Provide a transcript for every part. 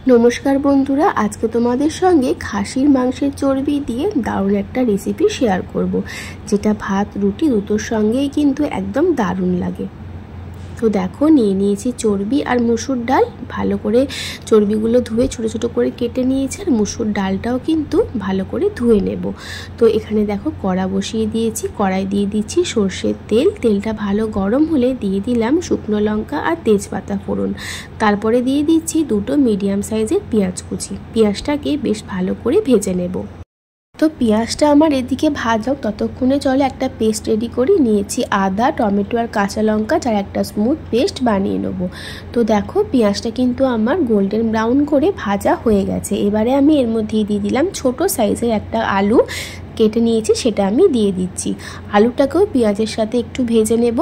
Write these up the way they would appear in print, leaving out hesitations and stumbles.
नमस्कार बंधुरा, आज के तुम्हारे संगे खासिर मांसेर चर्बी दिए दारुण एक रेसिपि शेयर करब, जेटा भात रुटी दुटोर संगेई किन्तु एकदम दारुण लागे। तो देखो निये निয়েছি चर्बी और मसूर डाल। भालो करे चर्बीगुलो धुए छोटो छोटो करे केटे निয়েছি और मसूर डालटाও किन्तु भालो करे धुए नेब। तो एखाने देखो कड़ा बसिए दिएছি, कड़ाई दिए दिচ্ছি সরষের तेल। तेलटा भालो गरम होले दिए दिलाम शुकनो लंका और तेजपाता फोड़न। तारपरे दिए दिচ্ছি दुटो मीडियम साइजेर पेঁয়াজ कुचि। पेঁয়াজটাকে बेश भालो करे भेजे नेब। तो पेঁয়াজটা আমার এদিকে ভাজা, ততক্ষণে চলো একটা পেস্ট রেডি করি। নিয়েছি আদা, টমেটো আর কাঁচা লঙ্কা, যার একটা স্মুথ পেস্ট বানিয়ে নেব। তো দেখো পেঁয়াজটা কিন্তু আমার গোল্ডেন ব্রাউন করে ভাজা হয়ে গেছে। এবারে আমি এর মধ্যে দিয়ে দিলাম ছোট সাইজের একটা আলু কেটে নিয়েছি, সেটা আমি দিয়ে দিচ্ছি। আলুটাকেও পেঁয়াজের সাথে একটু ভেজে নেব।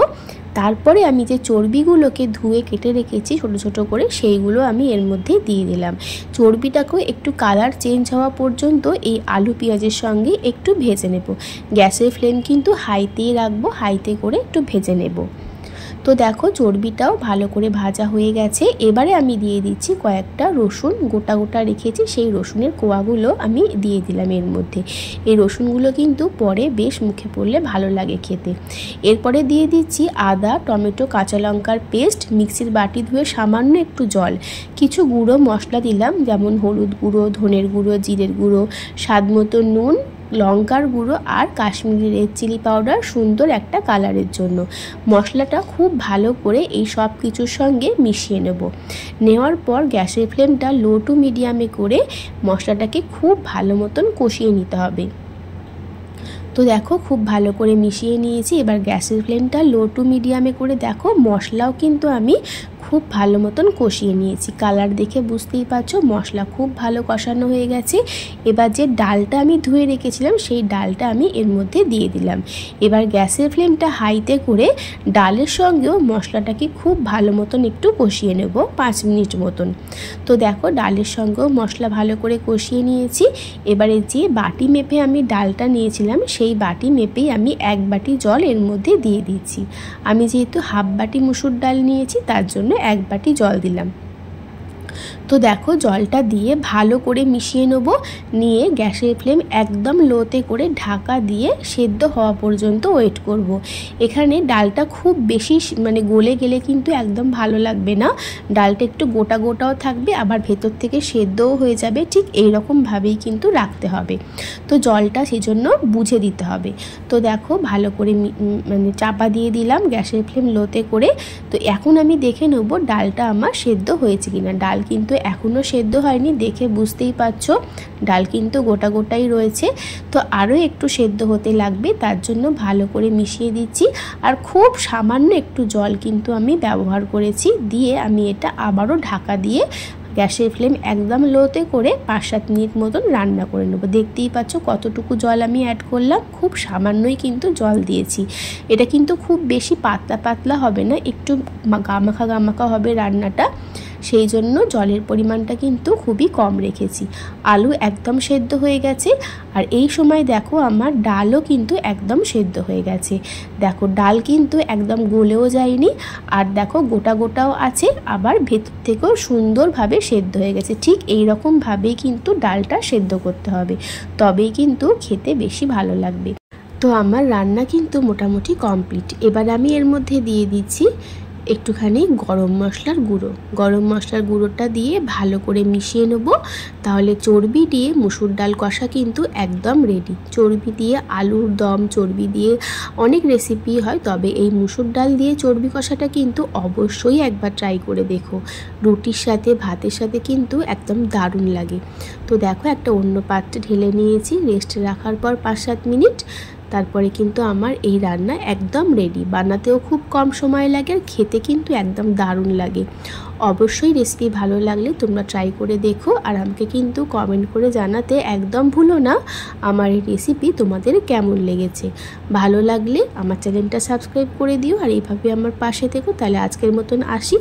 তারপরে আমি যে চর্বিগুলোকে ধুয়ে কেটে রেখেছি ছোট ছোট করে, সেইগুলো আমি এর মধ্যে দিয়ে দিলাম। চর্বিটাকেও একটু কালার চেঞ্জ হওয়া পর্যন্ত এই আলু পেঁয়াজের সঙ্গে একটু ভেজে নেব। গ্যাসের ফ্লেম কিন্তু হাইতেই রাখবো, হাইতে করে একটু ভেজে নেব। তো দেখো চর্বিটাও ভালো করে ভাজা হয়ে গেছে। এবারে আমি দিয়ে দিচ্ছি কয়েকটা রসুন গোটা গোটা রেখেছি, সেই রসুনের কোয়াগুলো আমি দিয়ে দিলাম এর মধ্যে। এই রসুনগুলো কিন্তু পরে বেশ মুখে পড়লে ভালো লাগে খেতে। এরপরে দিয়ে দিচ্ছি আদা, টমেটো, কাঁচা লঙ্কার পেস্ট, মিক্সির বাটি ধুয়ে সামান্য একটু জল, কিছু গুঁড়ো মশলা দিলাম, যেমন হলুদ গুঁড়ো, ধনের গুঁড়ো, জিরের গুঁড়ো, স্বাদমতো নুন, লঙ্কার গুঁড়ো আর কাশ্মীরি রেড চিলি পাউডার সুন্দর একটা কালারের জন্য। মশলাটা খুব ভালো করে এই সব কিছুর সঙ্গে মিশিয়ে নেব। নেওয়ার পর গ্যাসের ফ্লেমটা লো টু মিডিয়ামে করে মশলাটাকে খুব ভালো মতন কষিয়ে নিতে হবে। তো দেখো খুব ভালো করে মিশিয়ে নিয়েছি। এবার গ্যাসের ফ্লেমটা লো টু মিডিয়ামে করে দেখো মশলাও কিন্তু আমি খুব ভালো মতন কষিয়ে নিয়েছি। কালার দেখে বুঝতেই পারছো মশলা খুব ভালো কষানো হয়ে গেছে। এবার যে ডালটা আমি ধুয়ে রেখেছিলাম সেই ডালটা আমি এর মধ্যে দিয়ে দিলাম। এবার গ্যাসের ফ্লেমটা হাইতে করে ডালের সঙ্গেও মশলাটাকে খুব ভালো মতন একটু কষিয়ে নেব 5 মিনিট মতন। তো দেখো ডালের সঙ্গেও মশলা ভালো করে কষিয়ে নিয়েছি। এবারে যে বাটি মেপে আমি ডালটা নিয়েছিলাম সেই বাটি মেপেই আমি 1 বাটি জল এর মধ্যে দিয়ে দিচ্ছি। আমি যেহেতু হাফ বাটি মসুর ডাল নিয়েছি তার জন্য 1 বাটি জল দিলাম। তো দেখো জলটা দিয়ে ভালো করে মিশিয়ে নেব। নিয়ে গ্যাসের ফ্লেম একদম লোতে করে ঢাকা দিয়ে সেদ্ধ হওয়া পর্যন্ত ওয়েট করব। এখানে ডালটা খুব বেশি গলে গেলে কিন্তু একদম ভালো লাগবে না। ডালটা একটু গোটা গোটাও থাকবে, আবার ভেতর থেকে সেদ্ধও হয়ে যাবে। ঠিক এই রকমভাবেই কিন্তু রাখতে হবে। তো জলটা সেজন্য বুঝে দিতে হবে। তো দেখো ভালো করে চাপা দিয়ে দিলাম গ্যাসের ফ্লেম লোতে করে। তো এখন আমি দেখে নেব ডালটা আমার সেদ্ধ হয়েছে কিনা। ডাল কিন্তু এখনো সেদ্ধ হয়নি, দেখে বুঝতেই পারছো ডাল কিন্তু গোটা গোটাই রয়েছে। তো আরও একটু সেদ্ধ হতে লাগবে, তার জন্য ভালো করে মিশিয়ে দিচ্ছি। আর খুব সামান্য একটু জল কিন্তু আমি ব্যবহার করেছি। দিয়ে আমি এটা আবারও ঢাকা দিয়ে গ্যাসের ফ্লেম একদম লোতে করে 5-7 মিনিট মতন রান্না করে নেব। দেখতেই পাচ্ছ কতটুকু জল আমি অ্যাড করলাম, খুব সামান্যই কিন্তু জল দিয়েছি। এটা কিন্তু খুব বেশি পাতলা পাতলা হবে না, একটু গামাখা গামাখা হবে রান্নাটা, সেই জন্য জলের পরিমাণটা কিন্তু খুবই কম রেখেছি। আলু একদম সেদ্ধ হয়ে গেছে। আর এই সময় দেখো আমার ডালও কিন্তু একদম সেদ্ধ হয়ে গেছে। দেখো ডাল কিন্তু একদম গলেও যায়নি, আর দেখো গোটা গোটাও আছে, আবার ভেতর থেকেও সুন্দরভাবে সেদ্ধ হয়ে গেছে। ঠিক এই রকমভাবেই কিন্তু ডালটা সেদ্ধ করতে হবে, তবেই কিন্তু খেতে বেশি ভালো লাগবে। তো আমার রান্না কিন্তু মোটামুটি কমপ্লিট। এবার আমি এর মধ্যে দিয়ে দিচ্ছি একটুখানি গরম মশলার গুঁড়ো। গরম মশলার গুঁড়োটা দিয়ে ভালো করে মিশিয়ে নেব। তাহলে চর্বি দিয়ে মুসুর ডাল কষা কিন্তু একদম রেডি। চর্বি দিয়ে আলুর দম, চর্বি দিয়ে অনেক রেসিপি হয়, তবে এই মুসুর ডাল দিয়ে চর্বি কষাটা কিন্তু অবশ্যই একবার ট্রাই করে দেখো। রুটির সাথে ভাতের সাথে কিন্তু একদম দারুণ লাগে। তো দেখো একটা অন্য পাত্রে ঢেলে নিয়েছি রেস্টে রাখার পর 5-7 মিনিট। তারপরে কিন্তু আমার এই রান্না একদম রেডি। বানাতেও খুব কম সময় লাগে, আর খেতে কিন্তু একদম দারুণ লাগে। অবশ্যই রেসিপি ভালো লাগলে তোমরা ট্রাই করে দেখো, আর আমাকে কিন্তু কমেন্ট করে জানাতে একদম ভুলো না আমার এই রেসিপি তোমাদের কেমন লেগেছে। ভালো লাগলে আমার চ্যানেলটা সাবস্ক্রাইব করে দিও, আর এইভাবে আমার পাশে থেকো। তাহলে আজকের মতন আসি।